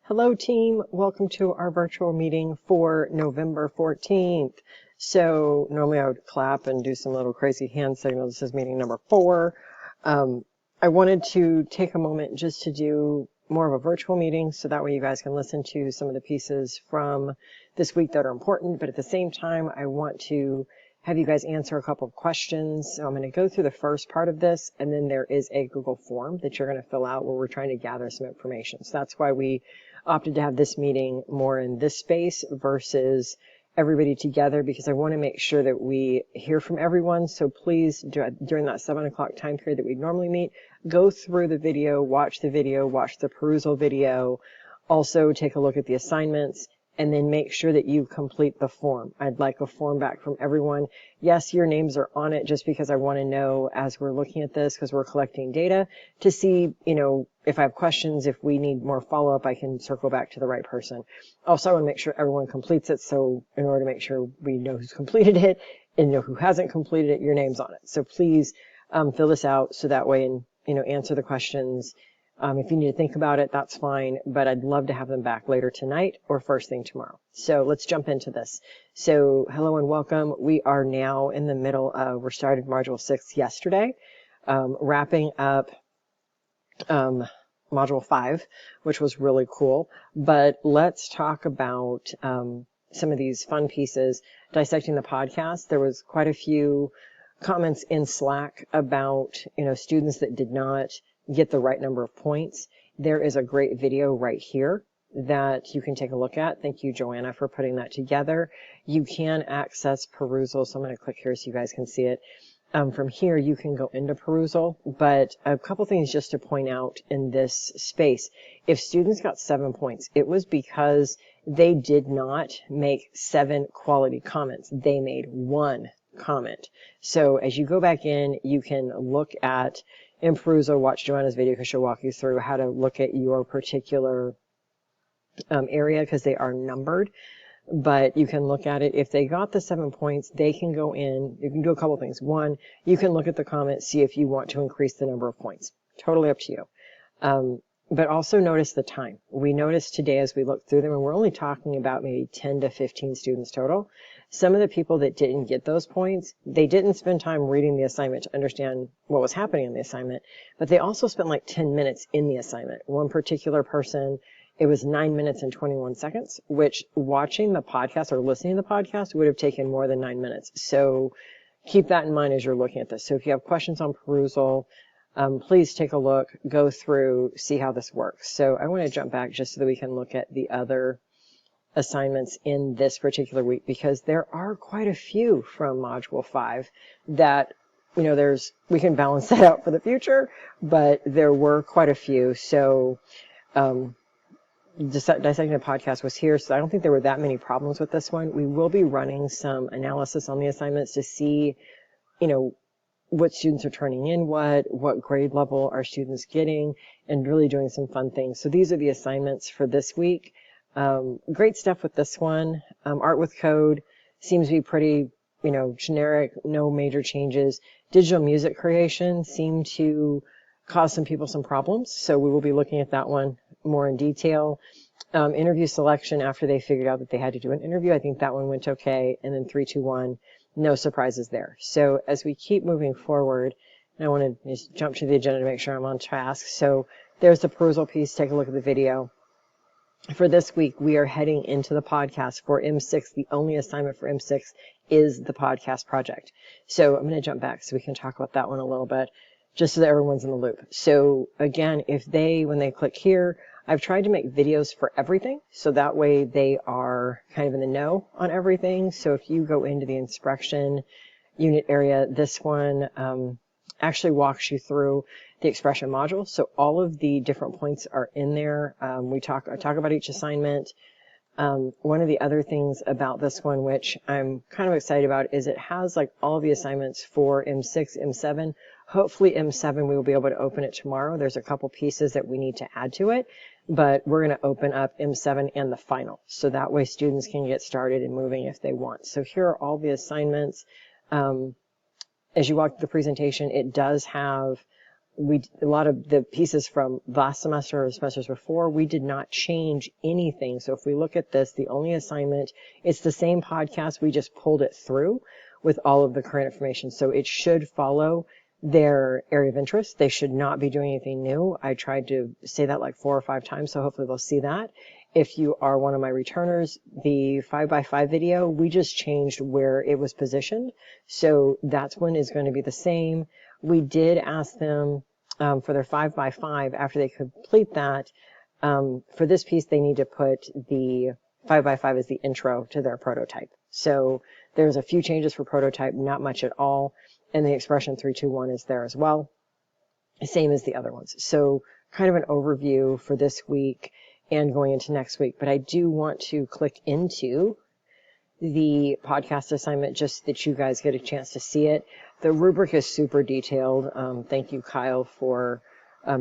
Hello team, welcome to our virtual meeting for November 14th. So normally I would clap and do some little crazy hand signals. This is meeting number 4. I wanted to take a moment just to do more of a virtual meeting so that way you guys can listen to some of the pieces from this week that are important, but at the same time I want to have you guys answer a couple of questions. So I'm going to go through the first part of this, and then there is a Google form that you're going to fill out where we're trying to gather some information. So that's why we opted to have this meeting more in this space versus everybody together, because I want to make sure that we hear from everyone. So please, during that 7 o'clock time period that we normally meet, go through the video, watch the perusal video, also take a look at the assignments, and then make sure that you complete the form. I'd like a form back from everyone. Yes, your names are on it just because I want to know as we're looking at this, because we're collecting data to see, if I have questions, if we need more follow-up, I can circle back to the right person. Also, I want to make sure everyone completes it. So in order to make sure we know who's completed it and know who hasn't completed it, your name's on it. So please fill this out so that way and, answer the questions. If you need to think about it, that's fine, but I'd love to have them back later tonight or first thing tomorrow. So let's jump into this. So hello and welcome. We are now in the middle of, we started Module 6 yesterday, wrapping up Module 5, which was really cool. But let's talk about some of these fun pieces. Dissecting the podcast, there was quite a few comments in Slack about, students that did not get the right number of points. There is a great video right here that you can take a look at. Thank you, Joanna, for putting that together. You can access perusal, so I'm going to click here so you guys can see it. From here, you can go into perusal, but a couple things just to point out in this space. If students got 7 points, it was because they did not make 7 quality comments. They made 1 comment. So as you go back in, you can look at in perusal, watch Joanna's video because she'll walk you through how to look at your particular area because they are numbered. But you can look at it. If they got the 7 points, they can go in. You can do a couple things. One, you can look at the comments, see if you want to increase the number of points. Totally up to you. But also notice the time. We noticed today as we looked through them, and we're only talking about maybe 10 to 15 students total. Some of the people that didn't get those points, they didn't spend time reading the assignment to understand what was happening in the assignment, but they also spent like 10 minutes in the assignment. One particular person, it was 9 minutes and 21 seconds, which watching the podcast or listening to the podcast would have taken more than 9 minutes. So keep that in mind as you're looking at this. So if you have questions on perusal, please take a look, go through, see how this works. So I want to jump back just so that we can look at the other assignments in this particular week, because there are quite a few from Module 5 that, we can balance that out for the future, but there were quite a few. So Dissecting the podcast was here, so I don't think there were that many problems with this one. We will be running some analysis on the assignments to see, what students are turning in, what grade level are students getting, and really doing some fun things. So these are the assignments for this week. Great stuff with this one. Art with Code seems to be pretty, generic, no major changes. Digital music creation seemed to cause some people some problems, so we will be looking at that one more in detail. Interview selection, after they figured out that they had to do an interview, I think that one went okay. And then 3, 2, 1. No surprises there. So as we keep moving forward, and I want to just jump to the agenda to make sure I'm on task. So there's the perusal piece. Take a look at the video. For this week, we are heading into the podcast for M6. The only assignment for M6 is the podcast project. So I'm going to jump back so we can talk about that one a little bit, just so that everyone's in the loop. So again, when they click here, I've tried to make videos for everything, so that way they are kind of in the know on everything. So if you go into the instruction unit area, this one actually walks you through the expression module. So all of the different points are in there. I talk about each assignment. One of the other things about this one, which I'm kind of excited about, is it has like all the assignments for M6, M7. Hopefully M7, we will be able to open it tomorrow. There's a couple pieces that we need to add to it, but we're going to open up M7 and the final. So that way students can get started and moving if they want. So here are all the assignments. As you walk through the presentation, it does have a lot of the pieces from last semester or semesters before, we did not change anything. So if we look at this, the only assignment, it's the same podcast. We just pulled it through with all of the current information. So it should follow their area of interest. They should not be doing anything new. I tried to say that like 4 or 5 times, so hopefully they'll see that. If you are one of my returners, the 5x5 video, we just changed where it was positioned. So that's one is going to be the same. We did ask them for their 5x5, after they complete that, for this piece, they need to put the 5x5 as the intro to their prototype. So there's a few changes for prototype, not much at all. And the expression 321 is there as well, same as the other ones. So kind of an overview for this week and going into next week. But I do want to click into the podcast assignment just so that you guys get a chance to see it. The rubric is super detailed. Thank you, Kyle, for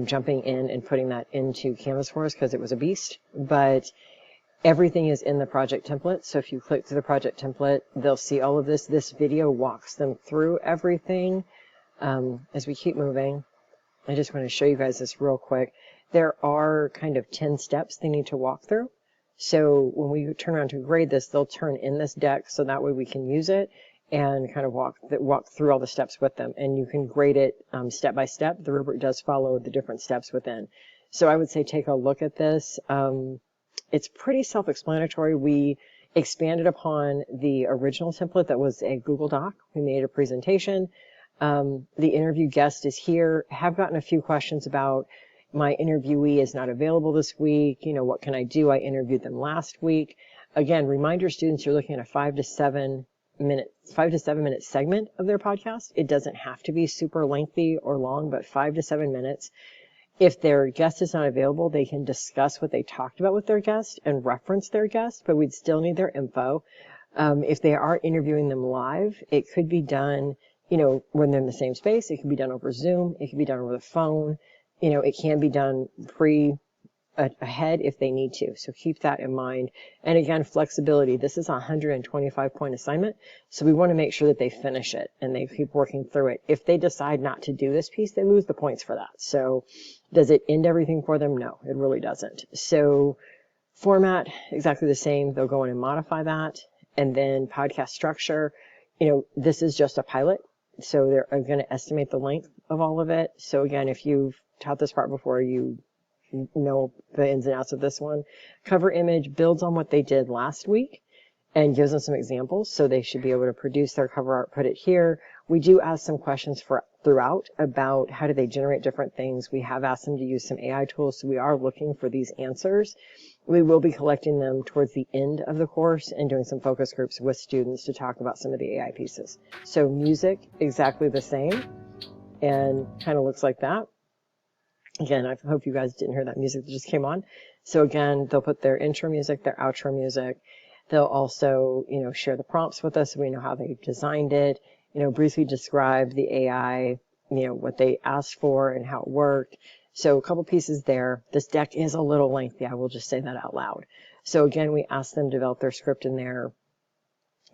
jumping in and putting that into Canvas for us, because it was a beast. But everything is in the project template. So if you click through the project template, they'll see all of this. This video walks them through everything. As we keep moving, I just want to show you guys this real quick. There are kind of 10 steps they need to walk through. So when we turn around to grade this, they'll turn in this deck so that way we can use it and kind of walk through all the steps with them. And you can grade it step by step. The rubric does follow the different steps within. So I would say take a look at this. It's pretty self-explanatory. We expanded upon the original template that was a Google Doc. We made a presentation. The interview guest is here. Have gotten a few questions about my interviewee is not available this week. You know, what can I do? I interviewed them last week. Again, remind your students you're looking at a 5 to 7 minute segment of their podcast. It doesn't have to be super lengthy or long, but 5 to 7 minutes. If their guest is not available, they can discuss what they talked about with their guest and reference their guest, but we'd still need their info. If they are interviewing them live, it could be done, you know, when they're in the same space. It can be done over Zoom. It can be done over the phone. You know, it can be done ahead if they need to. So keep that in mind. And again, flexibility. This is a 125-point assignment. So we want to make sure that they finish it and they keep working through it. If they decide not to do this piece, they lose the points for that. So does it end everything for them? No, it really doesn't. So format, exactly the same. They'll go in and modify that. And then podcast structure, you know, this is just a pilot. So they're going to estimate the length of all of it. So again, if you've taught this part before, you know the ins and outs of this one. Cover image builds on what they did last week and gives them some examples. So they should be able to produce their cover art, put it here. We do ask some questions throughout about how do they generate different things. We have asked them to use some AI tools. So we are looking for these answers. We will be collecting them towards the end of the course and doing some focus groups with students to talk about some of the AI pieces. So music, exactly the same, and kind of looks like that. Again, I hope you guys didn't hear that music that just came on. So again, they'll put their intro music, their outro music. They'll also, you know, share the prompts with us so we know how they designed it, you know, briefly describe the AI, you know, what they asked for and how it worked. So a couple pieces there. This deck is a little lengthy. I will just say that out loud. So again, we asked them to develop their script in their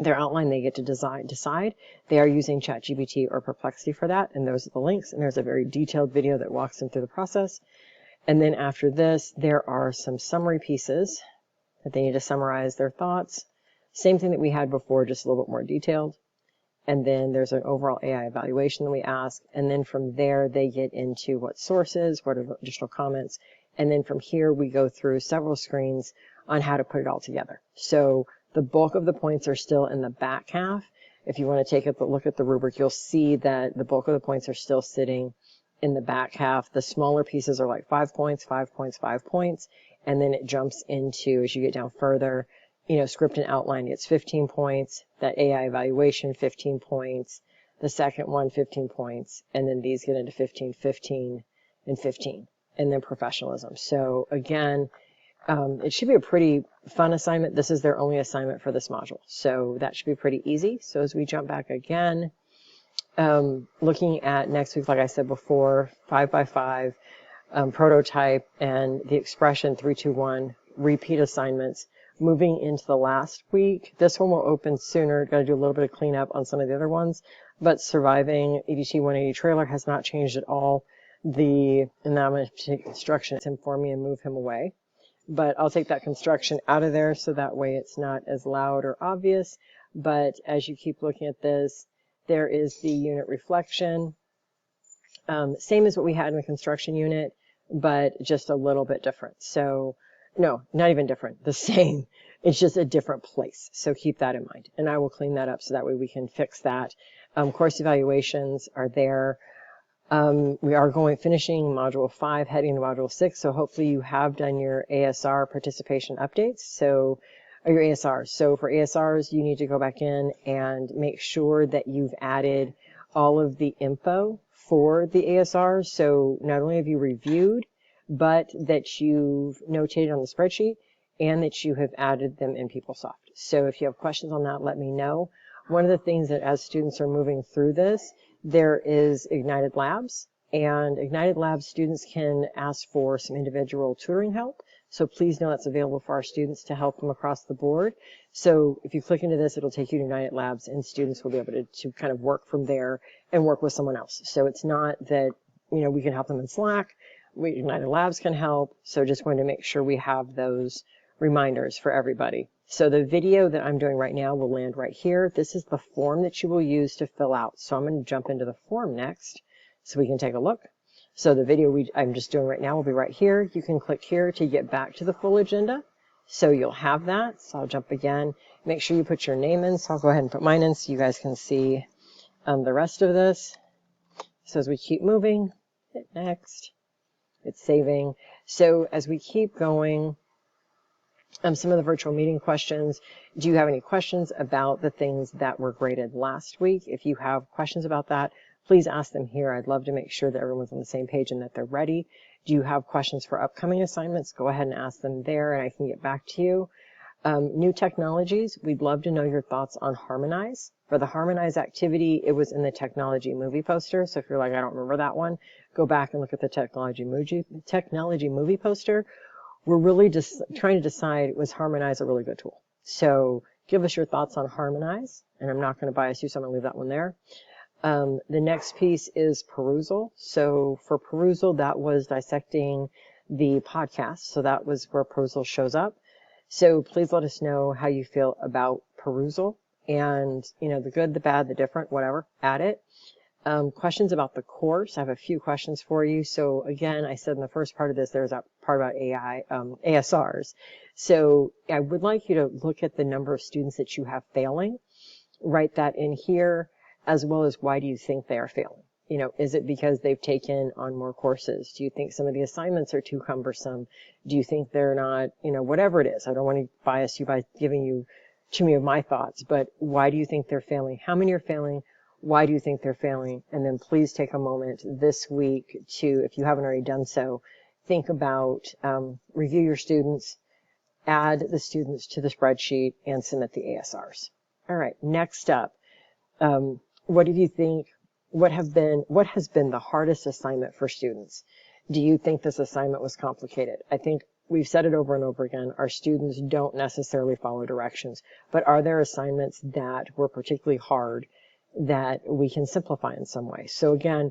outline. They get to decide. They are using ChatGPT or Perplexity for that, and those are the links, and there's a very detailed video that walks them through the process. And then after this, there are some summary pieces that they need to summarize their thoughts. Same thing that we had before, just a little bit more detailed. And then there's an overall AI evaluation that we ask, and then from there, they get into what sources, what are additional comments, and then from here, we go through several screens on how to put it all together. So the bulk of the points are still in the back half. If you want to take a look at the rubric, you'll see that the bulk of the points are still sitting in the back half. The smaller pieces are like 5 points, 5 points, 5 points. And then it jumps into, as you get down further, you know, script and outline gets 15 points. That AI evaluation, 15 points. The second one, 15 points. And then these get into 15, 15, and 15. And then professionalism. So again, it should be a pretty fun assignment. This is their only assignment for this module. So that should be pretty easy. So as we jump back again, looking at next week, like I said before, 5x5, prototype, and the expression 321, repeat assignments. Moving into the last week, this one will open sooner. Got to do a little bit of cleanup on some of the other ones, but surviving EDT 180 trailer has not changed at all. and now I'm going to take construction for me and move him away. But I'll take that construction out of there so that way it's not as loud or obvious. But as you keep looking at this, there is the unit reflection. Same as what we had in the construction unit, but just a little bit different. So, no, not even different, the same. It's just a different place. So keep that in mind. And I will clean that up so that way we can fix that. Course evaluations are there. We are finishing Module 5, heading to Module 6. So hopefully you have done your ASR participation updates. So, or your ASRs. So for ASRs, you need to go back in and make sure that you've added all of the info for the ASR. So not only have you reviewed, but that you've notated on the spreadsheet and that you have added them in PeopleSoft. So if you have questions on that, let me know. One of the things that as students are moving through this, there is Ignited Labs, and Ignited Labs students can ask for some individual tutoring help. So please know that's available for our students to help them across the board. So if you click into this, it'll take you to Ignited Labs, and students will be able to kind of work from there and work with someone else. So it's not that, we can help them in Slack. Ignited Labs can help. So just going to make sure we have those reminders for everybody. So the video that I'm doing right now will land right here. This is the form that you will use to fill out. So I'm going to jump into the form next so we can take a look. So the video I'm just doing right now will be right here. You can click here to get back to the full agenda. So you'll have that. So I'll jump again. Make sure you put your name in. So I'll go ahead and put mine in so you guys can see the rest of this. So as we keep moving, hit next. It's saving. So as we keep going, some of the virtual meeting questions. Do you have any questions about the things that were graded last week? If you have questions about that, please ask them here. I'd love to make sure that everyone's on the same page and that they're ready. Do you have questions for upcoming assignments? Go ahead and ask them there and I can get back to you. New technologies, we'd love to know your thoughts on Harmonize. For the Harmonize activity, it was in the technology movie poster. So if you're like, I don't remember that one, go back and look at the technology movie poster. We're really just trying to decide, was Harmonize a really good tool? So give us your thoughts on Harmonize, and I'm not going to bias you, so I'm going to leave that one there. The next piece is perusal. So for perusal, that was dissecting the podcast. So that was where perusal shows up. So please let us know how you feel about perusal and, the good, the bad, the different, whatever, add it. Questions about the course. I have a few questions for you. So again, I said in the first part of this, there's a part about ASRs. So I would like you to look at the number of students that you have failing, write that in here, as well as why do you think they are failing? Is it because they've taken on more courses? Do you think some of the assignments are too cumbersome? Do you think they're not, whatever it is? I don't want to bias you by giving you too many of my thoughts, but why do you think they're failing? How many are failing? Why do you think they're failing? And then please take a moment this week to, if you haven't already done so, think about, review your students, add the students to the spreadsheet, and submit the ASRs. All right, next up, what do you think, what has been the hardest assignment for students? Do you think this assignment was complicated? I think we've said it over and over again, our students don't necessarily follow directions, but are there assignments that were particularly hard that we can simplify in some way? So again,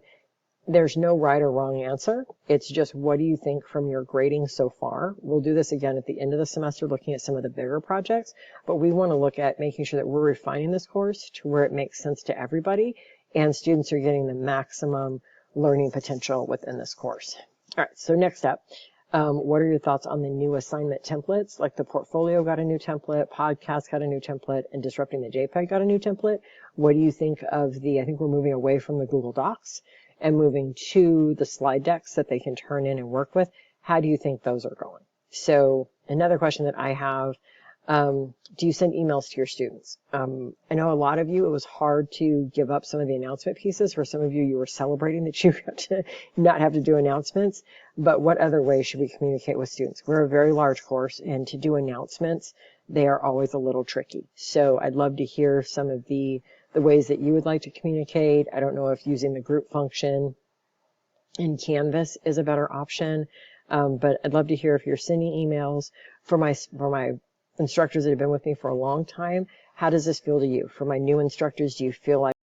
there's no right or wrong answer. It's just, what do you think from your grading so far? We'll do this again at the end of the semester, looking at some of the bigger projects, but we want to look at making sure that we're refining this course to where it makes sense to everybody and students are getting the maximum learning potential within this course. All right, so next up, what are your thoughts on the new assignment templates? Like the portfolio got a new template, podcast got a new template, and disrupting the JPEG got a new template. What do you think of I think we're moving away from the Google Docs and moving to the slide decks that they can turn in and work with. How do you think those are going? So another question that I have, do you send emails to your students? I know a lot of you, it was hard to give up some of the announcement pieces. For some of you, you were celebrating that you got to not have to do announcements. But what other ways should we communicate with students? We're a very large course, and to do announcements, they are always a little tricky. So I'd love to hear some of the ways that you would like to communicate. I don't know if using the group function in Canvas is a better option, but I'd love to hear if you're sending emails. For my instructors that have been with me for a long time, how does this feel to you? For my new instructors, do you feel like